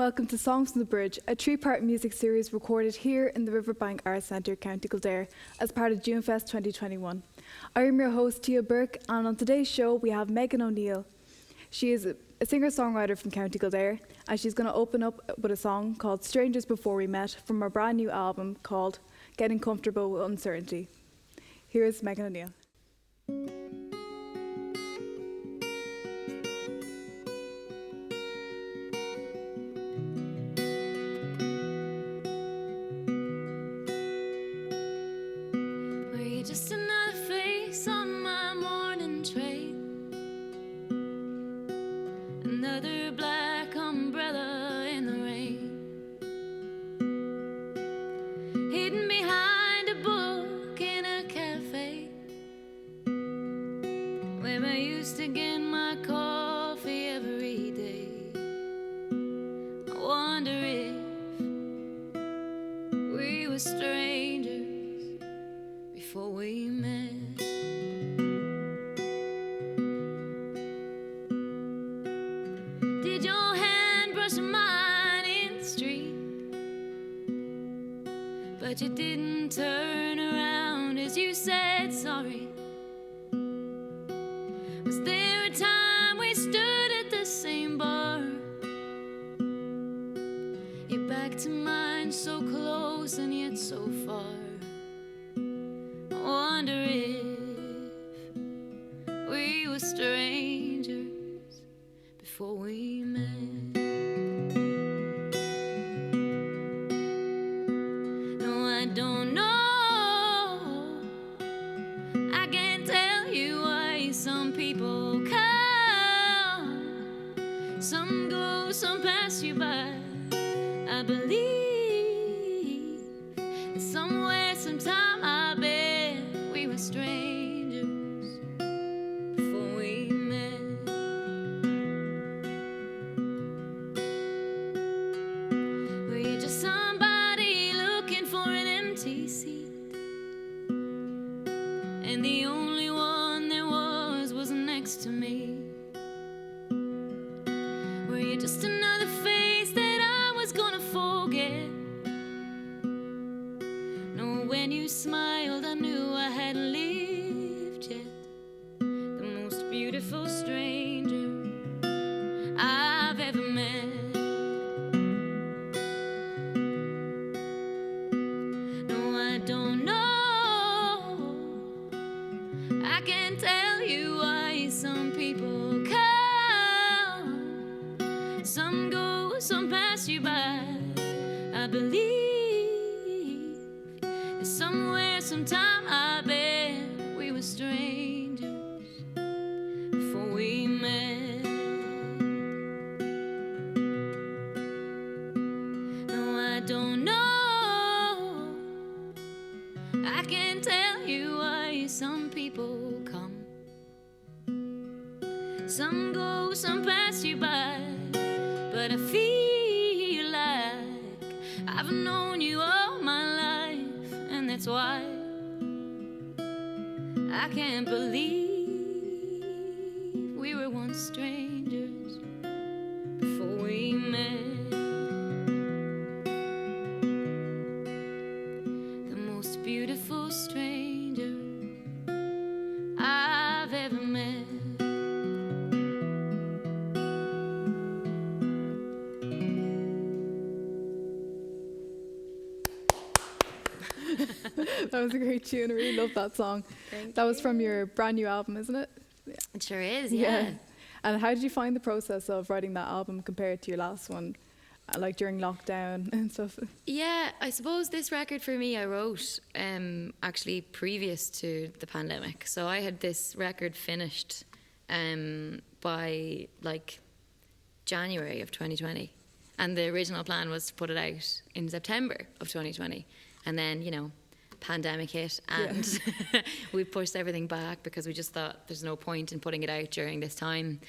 welcome to Songs from the Bridge, a three-part music series recorded here in the Riverbank Arts Centre, County Kildare, as part of Junefest 2021. I am your host, Tia Burke, and on today's show we have Megan O'Neill. She is a singer-songwriter from County Kildare, and she's going to open up with a song called Strangers Before We Met from her brand new album called Getting Comfortable with Uncertainty. Here is Megan O'Neill. Just another face on my morning train, another black umbrella in the rain, hidden behind a book in a cafe, where I used to get my coffee every day. I wonder if we were strangers before we met. Did your hand brush mine in the street, but you didn't turn around as you said sorry? Was there a time we stood at the same bar, your back to mine, so close and yet so far? I wonder if we were strangers before we met. No, I don't know. I can't tell you why some people come, some go, some pass you by. I believe that somewhere, sometime, I bet we were strangers before we met. Were you just somebody looking for an empty seat, and the only one there was next to me? Were you just another face that I was gonna forget? No, when you smiled I knew I hadn't lived yet. The most beautiful stranger I've ever met. No, I don't know. I can't tell you why some people come, some go, some pass you by. I believe that somewhere, sometime, I bet we were strangers before we met. No, I don't know. I can't tell you why some people come, some go, some pass you by. But I feel like I've known you all my life, and that's why I can't believe we were once strangers before we met. The most beautiful stranger I've ever met. That was a great tune. I really love that song. That was from your brand new album, isn't it? Yeah. It sure is, yeah. And how did you find the process of writing that album compared to your last one, like during lockdown and stuff? Yeah, I suppose this record for me I wrote actually previous to the pandemic. So I had this record finished by like January of 2020. And the original plan was to put it out in September of 2020. And then, you know, pandemic hit and we pushed everything back because we just thought there's no point in putting it out during this time.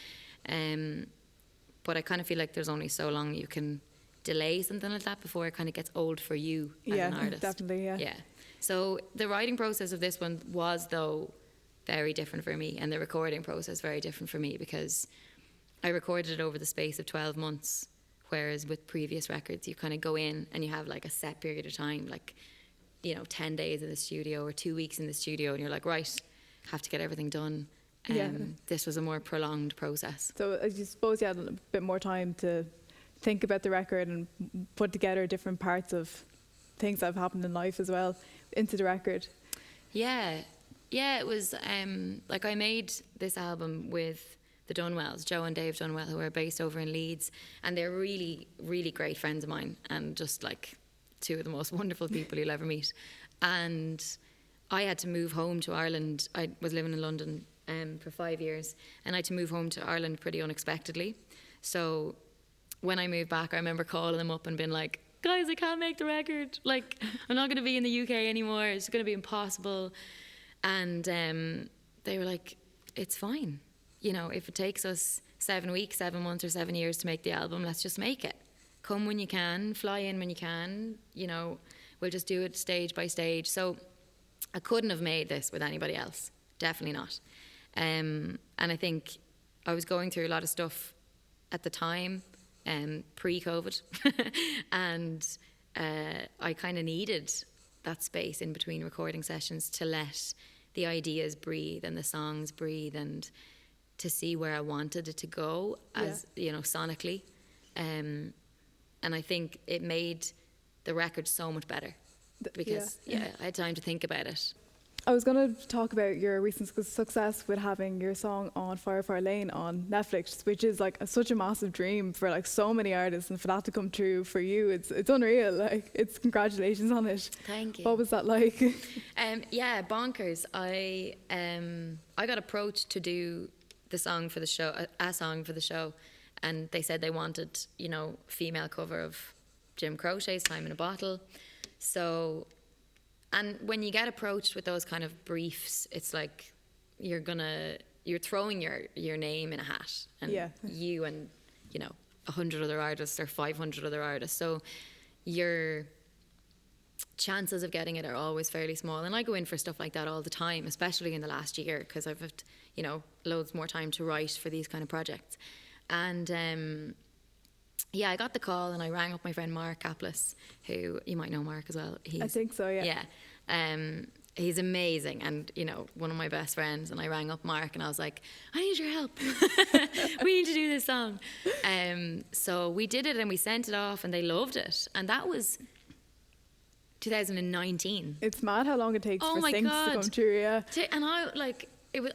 But I kind of feel like there's only so long you can delay something like that before it kind of gets old for you as an artist. Definitely, yeah. So the writing process of this one was, though, very different for me, and the recording process very different for me, because I recorded it over the space of 12 months Whereas with previous records, you kind of go in and you have like a set period of time, like, 10 days in the studio or 2 weeks in the studio, and you're like, right, have to get everything done. This was a more prolonged process. So I suppose you had a bit more time to think about the record and put together different parts of things that have happened in life as well into the record. Yeah, it was like I made this album with the Dunwells, Joe and Dave Dunwell, who are based over in Leeds, and they're really, really great friends of mine, and just like two of the most wonderful people you'll ever meet. And I had to move home to Ireland. I was living in London for 5 years, and I had to move home to Ireland pretty unexpectedly. So when I moved back, I remember calling them up and being like, guys, I can't make the record. Like, I'm not going to be in the UK anymore. It's going to be impossible. And they were like, it's fine. If it takes us 7 weeks, 7 months or 7 years to make the album, let's just make it. Come when you can, fly in when you can, we'll just do it stage by stage. So I couldn't have made this with anybody else. Definitely not. And I think I was going through a lot of stuff at the time, pre-COVID. And I kind of needed that space in between recording sessions to let the ideas breathe and the songs breathe, and to see where I wanted it to go as, sonically. And I think it made the record so much better because, I had time to think about it. I was going to talk about your recent success with having your song on Firefly Lane on Netflix, which is like such a massive dream for like so many artists, and for that to come true for you, it's unreal. Like, it's congratulations on it. Thank you. What was that like? Bonkers. I got approached to do the song for the show, a song for the show, and they said they wanted, female cover of Jim Crochet's Time in a Bottle. So, and when you get approached with those kind of briefs, it's like you're throwing your name in a hat, and you and 100 other artists or 500 other artists. So your chances of getting it are always fairly small. And I go in for stuff like that all the time, especially in the last year, because I've had, loads more time to write for these kind of projects. And I got the call, and I rang up my friend Mark Kaplis, who you might know Mark as well. I think so, yeah. Yeah. He's amazing, and one of my best friends. And I rang up Mark and I was like, I need your help. We need to do this song. So we did it, and we sent it off, and they loved it. And that was 2019. It's mad how long it takes for things to come true, yeah. And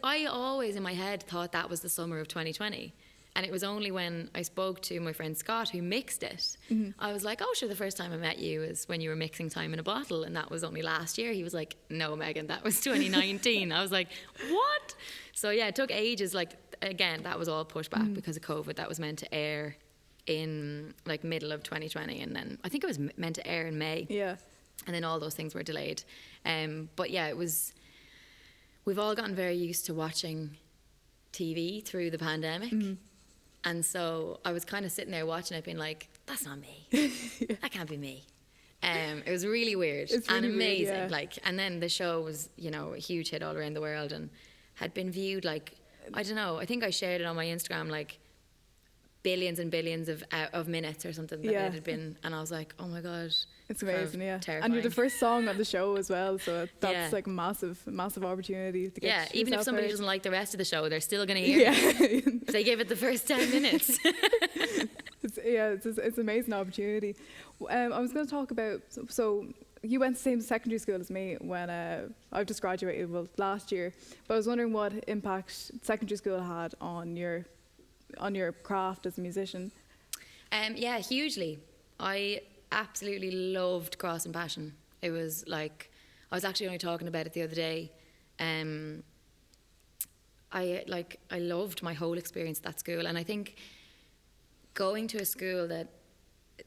I always in my head thought that was the summer of 2020. And it was only when I spoke to my friend Scott, who mixed it, I was like, oh, sure, the first time I met you is when you were mixing Time in a Bottle, and that was only last year. He was like, no, Megan, that was 2019. I was like, what? So yeah, it took ages. Like, again, that was all pushed back because of COVID. That was meant to air in like middle of 2020, and then I think it was meant to air in May. Yeah. And then all those things were delayed. But yeah, we've all gotten very used to watching TV through the pandemic. And so I was kind of sitting there watching it being like, that's not me. That can't be me. It was really weird and amazing. Weird, yeah. And then the show was, a huge hit all around the world, and had been viewed I don't know, I think I shared it on my Instagram, billions and billions of minutes or something that it had been. And I was like, oh my God. It's amazing, yeah. Terrifying. And you're the first song on the show as well, so that's like a massive opportunity to get. Yeah, even if somebody doesn't like the rest of the show, they're still going to hear it. If they give it the first 10 minutes. It's an amazing opportunity. I was going to talk about, so you went to the same secondary school as me when I've just graduated, last year. But I was wondering what impact secondary school had on your craft as a musician. Hugely. I absolutely loved Cross and Passion. It was like, I was actually only talking about it the other day. I loved my whole experience at that school, and I think going to a school that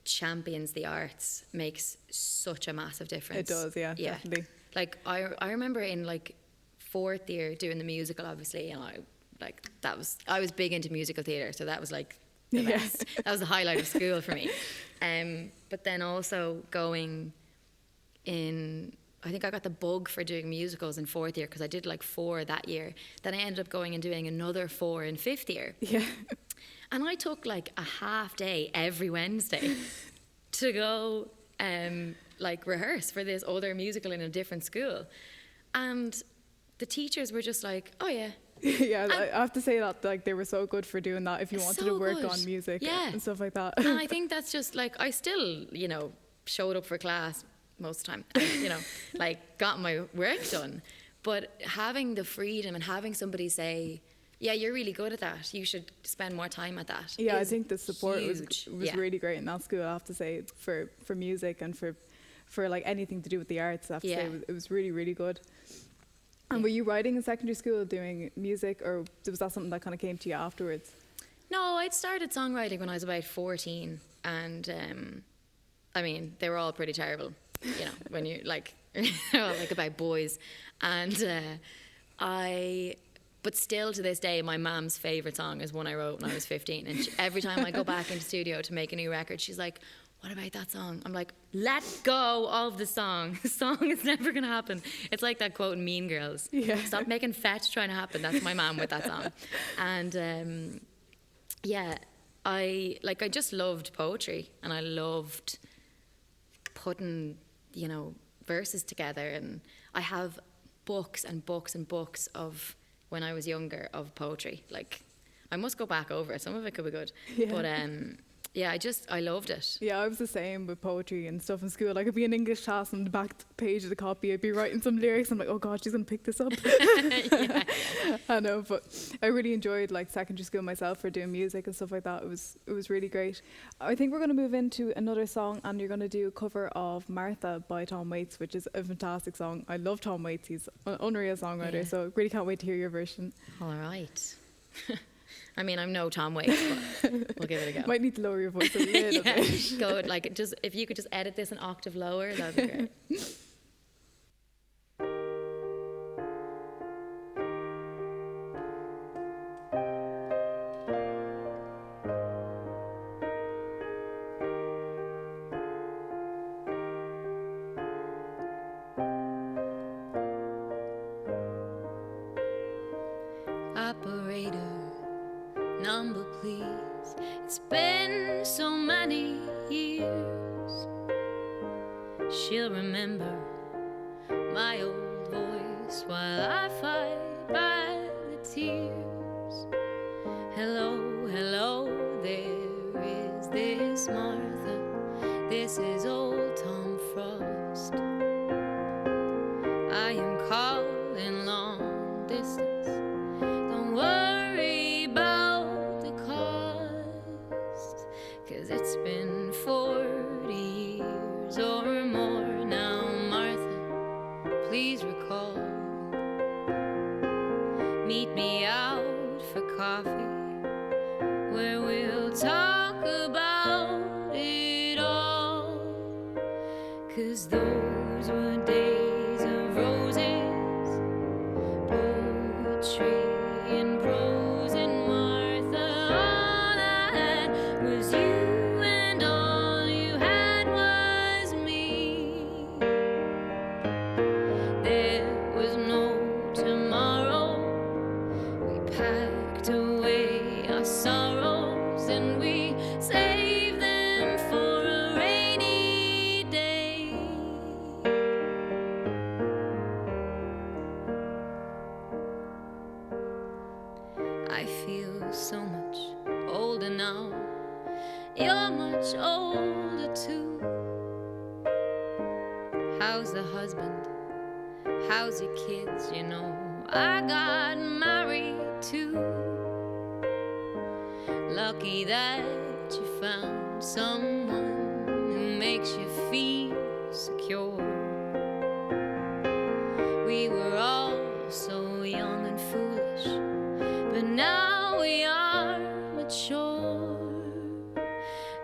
champions the arts makes such a massive difference. It does, yeah. Definitely. I remember in fourth year doing the musical, obviously, and I was big into musical theatre, so that was the best. That was the highlight of school for me. But then also going in, I think I got the bug for doing musicals in fourth year, because I did 4 that year. Then I ended up going and doing another 4 in fifth year. Yeah. And I took like a half day every Wednesday to go like rehearse for this other musical in a different school. And the teachers were just like, oh yeah. Yeah, I have to say that like they were so good for doing that if you wanted to work on music and stuff like that. And I think that's just like, I still, you know, showed up for class most of the time, and, you know, like got my work done. But having the freedom and having somebody say, yeah, you're really good at that, you should spend more time at that. Yeah, I think the support was really great in that school, I have to say, for music and for like anything to do with the arts. I have to say it was really, really good. And were you writing in secondary school doing music, or was that something that kind of came to you afterwards? No, I'd started songwriting when I was about 14, and I mean, they were all pretty terrible, you know, when you like, they're all like about boys. And but still to this day, my mum's favourite song is one I wrote when I was 15. And every time I go back into studio to make a new record, she's like, what about that song? I'm like, let go of the song. The song is never going to happen. It's like that quote in Mean Girls. Yeah. Stop making fetch trying to happen. That's my mum with that song. And yeah, I just loved poetry, and I loved putting, you know, verses together. And I have books and books and books of when I was younger of poetry. Like, I must go back over it. Some of it could be good. Yeah. But yeah, I loved it. Yeah, I was the same with poetry and stuff in school. Like, I'd be in English class, on the back page of the copy, I'd be writing some lyrics. I'm like, oh God, she's going to pick this up. Yeah. I know, but I really enjoyed like secondary school myself for doing music and stuff like that. It was really great. I think we're going to move into another song, and you're going to do a cover of Martha by Tom Waits, which is a fantastic song. I love Tom Waits. He's an unreal songwriter, so really can't wait to hear your version. All right. I mean, I'm no Tom Waits, but we'll give it a go. Might need to lower your voice a little bit. Go, like, just if you could just edit this an octave lower, that'd be great. Operator, number please. It's been so many years. She'll remember my old voice while I fight by the tears. Hello, hello, there is this Martha. This is old Tom Frost. I am calling long distance. Don't worry about the cost, 'cause it's been 40 years or more now. Martha, please recall. Meet me out for coffee, where we'll talk about it all. 'Cause those were days of roses, poetry and prose, and Martha, all I had was you, and all you had was me. There was no tomorrow. We packed away our sorrows, and we saved them for a rainy day. I feel so much older now. You're much older too. How's the husband? How's your kids? You know, I got married too. Lucky that you found someone who makes you feel secure. We were all so young and foolish, but now we are mature.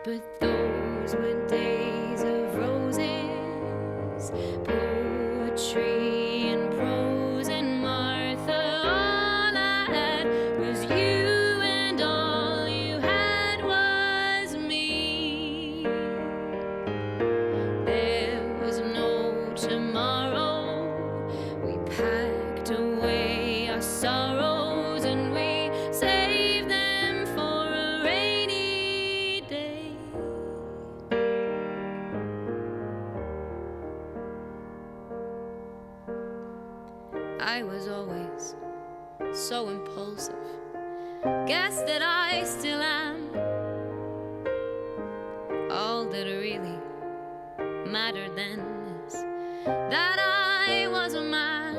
But those were days of roses, poetry and prose, and Martha, all I had was you, and all you had was me. There was no tomorrow. We packed away our sorrows, and we saved them for a rainy I was always so impulsive. Guess that I still am. All that really mattered then is that I was a man.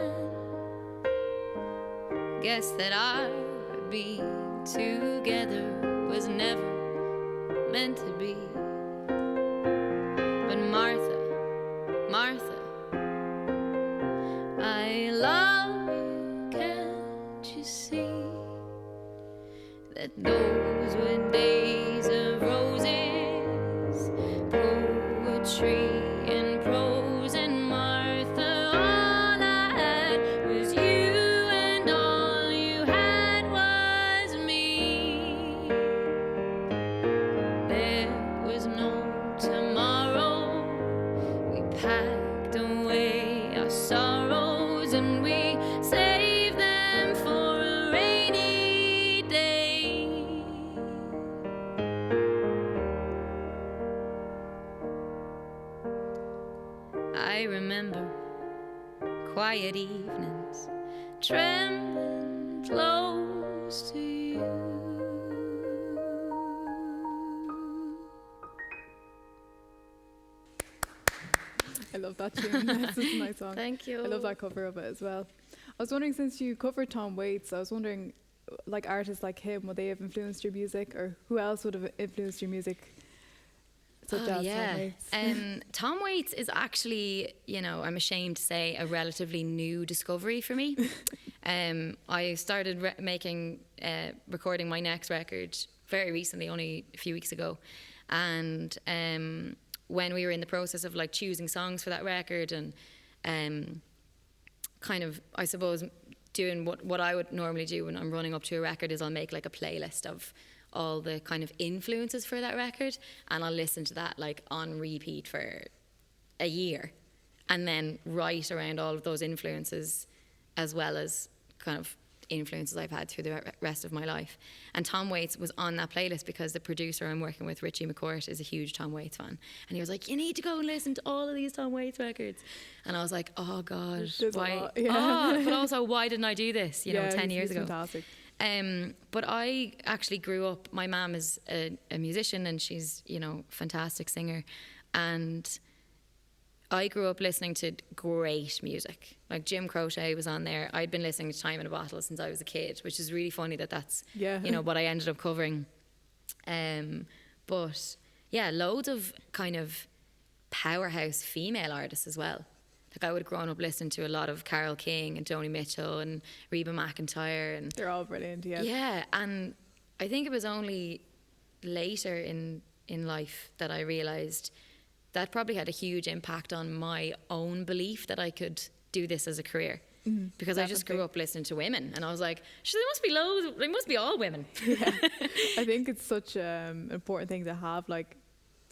Guess that our being together was never meant to be. But Martha, Martha, I love you, can't you see that those were days of roses, poetry and prose, and Martha, all I had was you, and all you had was me. There was no tomorrow. We packed away our sorrows and we saved them for a rainy day. I remember quiet evenings, trembling close to you. I love that tune. This is a nice song. Thank you. I love that cover of it as well. I was wondering, since you covered Tom Waits, I was wondering, like artists like him, would they have influenced your music, or who else would have influenced your music, such as Tom Waits? Tom Waits is actually, you know, I'm ashamed to say, a relatively new discovery for me. I started recording my next record very recently, only a few weeks ago, and when we were in the process of like choosing songs for that record and kind of, I suppose, doing what I would normally do when I'm running up to a record is I'll make like a playlist of all the kind of influences for that record, and I'll listen to that like on repeat for a year, and then write around all of those influences as well as kind of influences I've had through the rest of my life. And Tom Waits was on that playlist because the producer I'm working with, Richie McCourt, is a huge Tom Waits fan, and he was like, you need to go and listen to all of these Tom Waits records. And I was like, oh god, why? But also, why didn't I do this 10 years ago? Fantastic. But I actually grew up, my mom is a musician, and she's, fantastic singer, and I grew up listening to great music. Like Jim Croce was on there. I'd been listening to Time in a Bottle since I was a kid, which is really funny that's what I ended up covering. But yeah, loads of kind of powerhouse female artists as well. Like I would have grown up listening to a lot of Carole King and Joni Mitchell and Reba McEntire, and they're all brilliant. Yeah, and I think it was only later in life that I realised that probably had a huge impact on my own belief that I could do this as a career. Because definitely. I just grew up listening to women, and I was like, there must be loads, they must be all women. Yeah. I think it's such an important thing to have, like,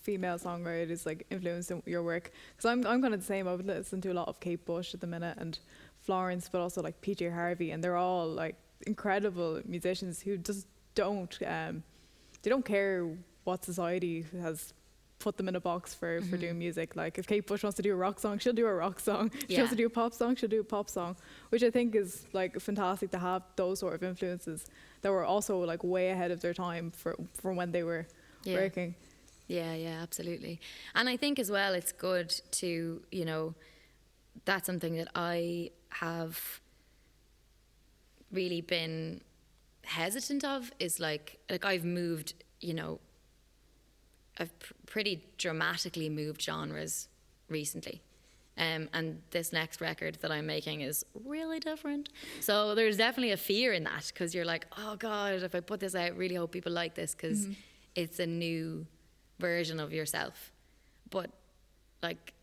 female songwriters like influencing your work, because I'm kind of the same. I would listen to a lot of Kate Bush at the minute, and Florence, but also like PJ Harvey, and they're all like incredible musicians who just don't care what society has put them in a box for doing music. Like if Kate Bush wants to do a rock song, she'll do a rock song. If she wants to do a pop song, she'll do a pop song, which I think is like fantastic to have those sort of influences that were also like way ahead of their time for when they were working. Yeah, absolutely. And I think as well it's good to, that's something that I have really been hesitant of, is like I've moved, I've pretty dramatically moved genres recently. And this next record that I'm making is really different. So there's definitely a fear in that, because you're like, oh God, if I put this out, I really hope people like this, because it's a new version of yourself. But like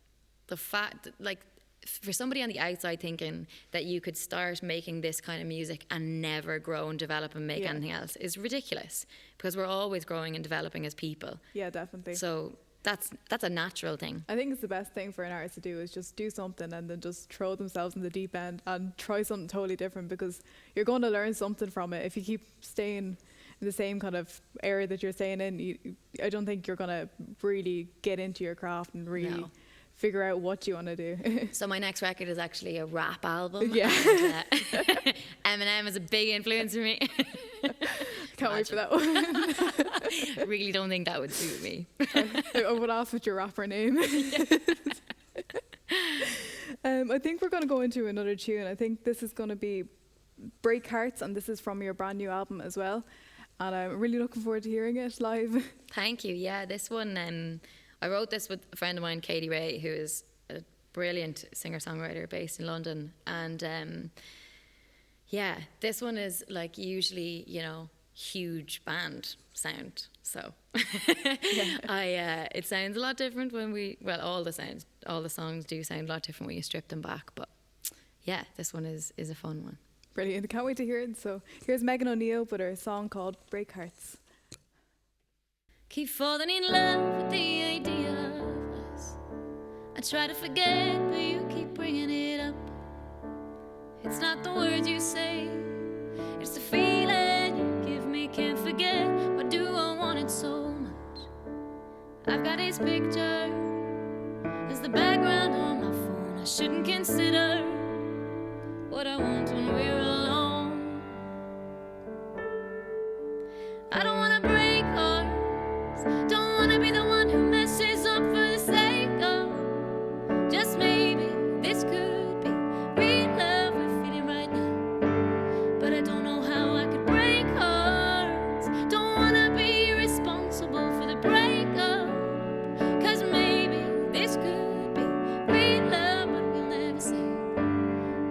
the fact that, like, for somebody on the outside thinking that you could start making this kind of music and never grow and develop and make anything else is ridiculous, because we're always growing and developing as people. Yeah, definitely. So that's a natural thing. I think it's the best thing for an artist to do, is just do something and then just throw themselves in the deep end and try something totally different, because you're going to learn something from it. If you keep staying in the same kind of area that you're staying in, I don't think you're going to really get into your craft and really figure out what you want to do. So my next record is actually a rap album. Yeah. And, Eminem is a big influence for me. Can't wait for that one. Really don't think that would suit me. I would ask what your rapper name is. I think we're going to go into another tune. I think this is going to be Break Hearts, and this is from your brand new album as well. And I'm really looking forward to hearing it live. Thank you. Yeah, this one, I wrote this with a friend of mine, Katie Ray, who is a brilliant singer-songwriter based in London. And yeah, this one is like usually, you know, huge band sound. So it sounds a lot different when all the songs do sound a lot different when you strip them back. But yeah, this one is a fun one. Brilliant. Can't wait to hear it. So here's Megan O'Neill with her song called Break Hearts. Keep falling in love with the idea of us. I try to forget, but you keep bringing it up. It's not the words you say, it's the feeling you give me. Can't forget, why do I want it so much? I've got his picture as the background on my phone. I shouldn't consider what I want when we're alone. I don't wanna break hearts, don't wanna be the one who messes up for the sake of just maybe this could be real love we're feeling right now. But I don't know how I could break hearts, don't wanna be responsible for the breakup, 'cause maybe this could be real love, but we'll never say,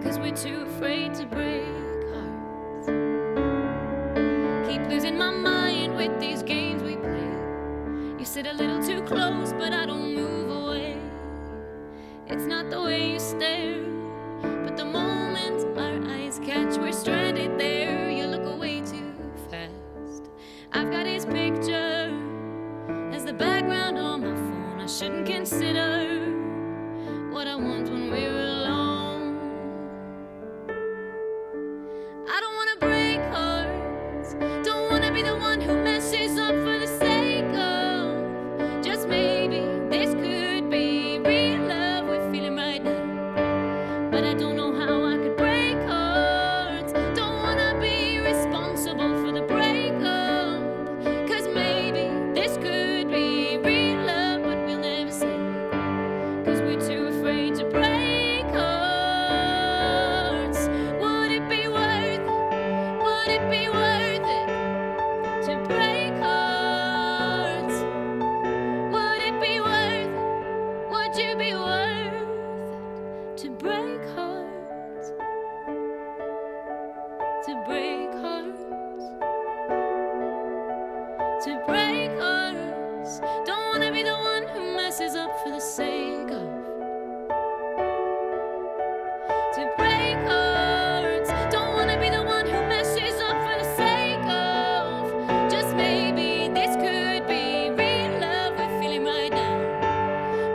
'cause we're too afraid to break hearts. Keep losing my mind with these games we play. You sit a little too close, but I don't move away. It's not the way you stare, but the moment our eyes catch, we're stranded there. You look away too fast. I've got his picture as the background on my phone. I shouldn't consider what I want when we're alone. I don't wanna break hearts, don't wanna be the one who messes up for the sake of just maybe this could be real love we're feeling right now. But I don't know how I could break hearts, don't wanna be responsible for the breakup, 'cause maybe this could be real love, but we'll never say, 'cause we're too afraid to break hearts. Would it be worth it? Would it be worth it to break hearts? Would it be worth it? Would you be worth it to break hearts? To break hearts. To break hearts. Don't wanna be the one who messes up for the sake of. To break hearts. Don't wanna be the one who messes up for the sake of just maybe this could be real love we're feeling right now.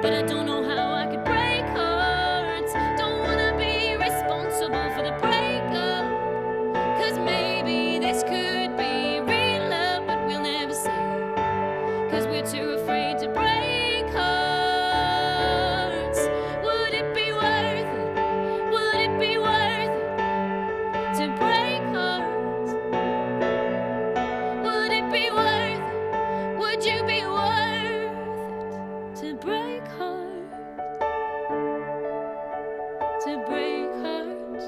But I don't know how I could break hearts, don't wanna be responsible for the breakup, 'cause maybe this could be real love, but we'll never say, 'cause we're too afraid to break hearts. Would it be worth it? Would it be worth it to break hearts? Would it be worth it? Would you be worth it to break hearts? To break hearts.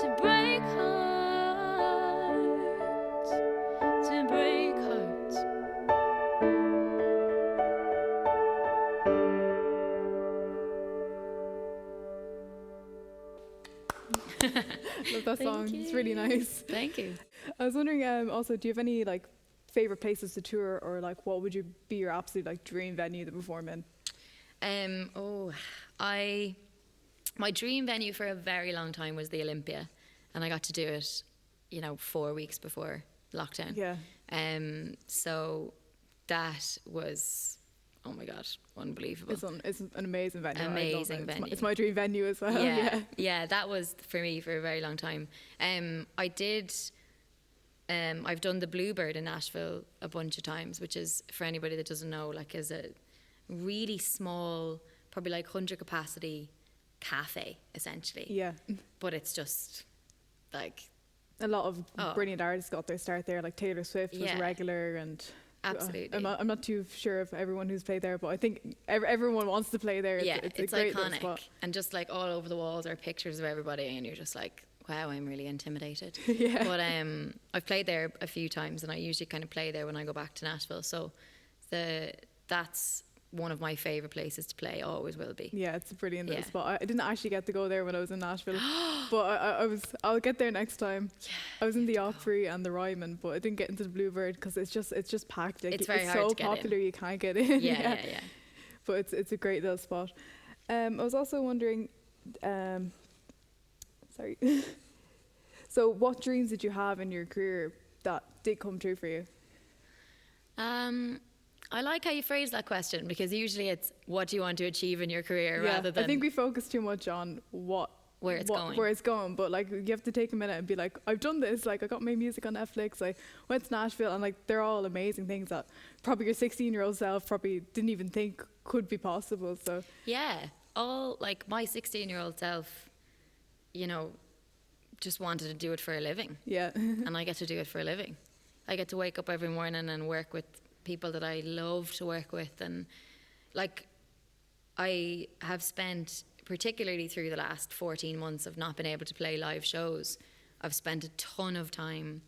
To break hearts. To break hearts. Love that song. It's really nice. Thank you. I was wondering also, do you have any like favorite places to tour, or like what would you be your absolute like dream venue to perform in? My dream venue for a very long time was the Olympia, and I got to do it, 4 weeks before lockdown. Yeah. So that was, oh my God, unbelievable. It's an amazing venue. I love Amazing it. venue. It's my dream venue as well. Yeah, that was for me for a very long time. I've done the Bluebird in Nashville a bunch of times, which is, for anybody that doesn't know, like is a really small, probably like 100 capacity cafe, essentially. Yeah. But it's just like... A lot of brilliant artists got their start there, like Taylor Swift was Yeah. a regular, and Absolutely. I'm not too sure of everyone who's played there, but I think everyone wants to play there. Yeah, it's it's a great little iconic. spot. And just like all over the walls are pictures of everybody, and you're just like, wow, I'm really intimidated. Yeah. But I've played there a few times, and I usually kind of play there when I go back to Nashville. So that's one of my favourite places to play, always will be. Yeah, it's a brilliant little Yeah. spot. I didn't actually get to go there when I was in Nashville, but I'll get there next time. Yeah, I was in the Opry and the Ryman, but I didn't get into the Bluebird because it's just packed. Like, It's very hard so to get in. popular you can't get in. yeah. But it's a great little spot. I was also wondering, sorry. So what dreams did you have in your career that did come true for you? I like how you phrase that question, because usually it's what do you want to achieve in your career rather than I think we focus too much on where it's going, but like you have to take a minute and be like, I've done this, like I got my music on Netflix, I went to Nashville, and like they're all amazing things that probably your 16-year-old self probably didn't even think could be possible. So yeah, all like my 16-year-old self, you know, just wanted to do it for a living. yeah. And I get to do it for a living. I get to wake up every morning and work with people that I love to work with, and like I have spent, particularly through the last 14 months of not being able to play live shows, I've spent a ton of time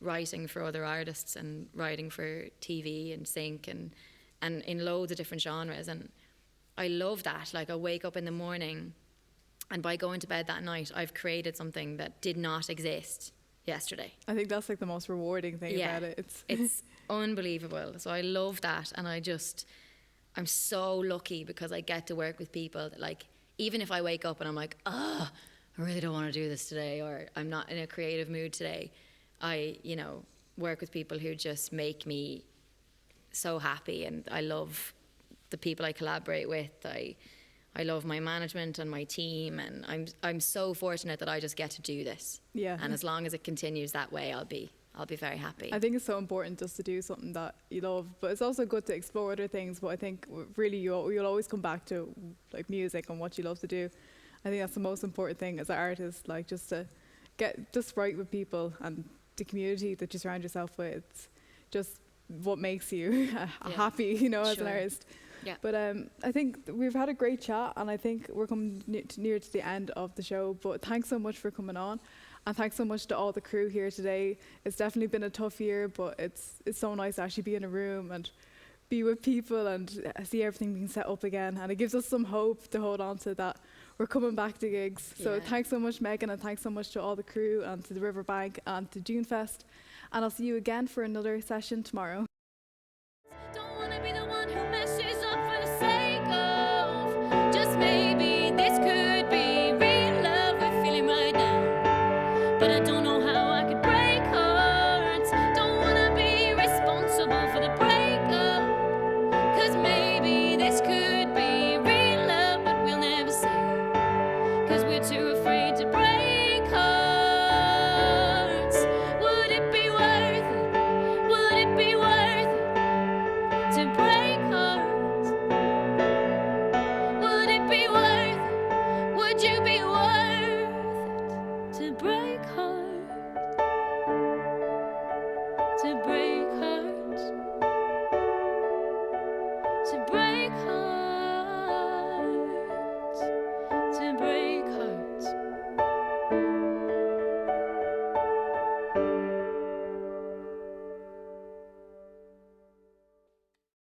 writing for other artists and writing for TV and sync and in loads of different genres, and I love that. Like I wake up in the morning, and by going to bed that night I've created something that did not exist yesterday. I think that's like the most rewarding thing about it. It's unbelievable. So I love that, and I'm so lucky because I get to work with people that, like, even if I wake up and I'm like, I really don't want to do this today, or I'm not in a creative mood today, I, you know, work with people who just make me so happy, and I love the people I collaborate with. I love my management and my team, and I'm so fortunate that I just get to do this. Yeah. And as long as it continues that way, I'll be very happy. I think it's so important just to do something that you love, but it's also good to explore other things. But I think really you'll always come back to like music and what you love to do. I think that's the most important thing as an artist, like just to just write with people and the community that you surround yourself with. It's just what makes you happy, you know, as an artist. Yeah. But I think we've had a great chat, and I think we're coming near to the end of the show. But thanks so much for coming on, and thanks so much to all the crew here today. It's definitely been a tough year, but it's so nice to actually be in a room and be with people and see everything being set up again. And it gives us some hope to hold on to, that we're coming back to gigs. So thanks so much, Megan, and thanks so much to all the crew and to the Riverbank and to Junefest. And I'll see you again for another session tomorrow. Don't wanna be the one who messes up for the sake of just maybe this could be real love we're feeling right now. But I don't know how I could break hearts. Don't wanna be responsible for the breakup. 'Cause maybe this could be real love, but we'll never say. 'Cause we're too afraid to break hearts. Would it be worth it? Would it be worth it to break hearts? Would it be worth it? Would you be worth it to break hearts? To break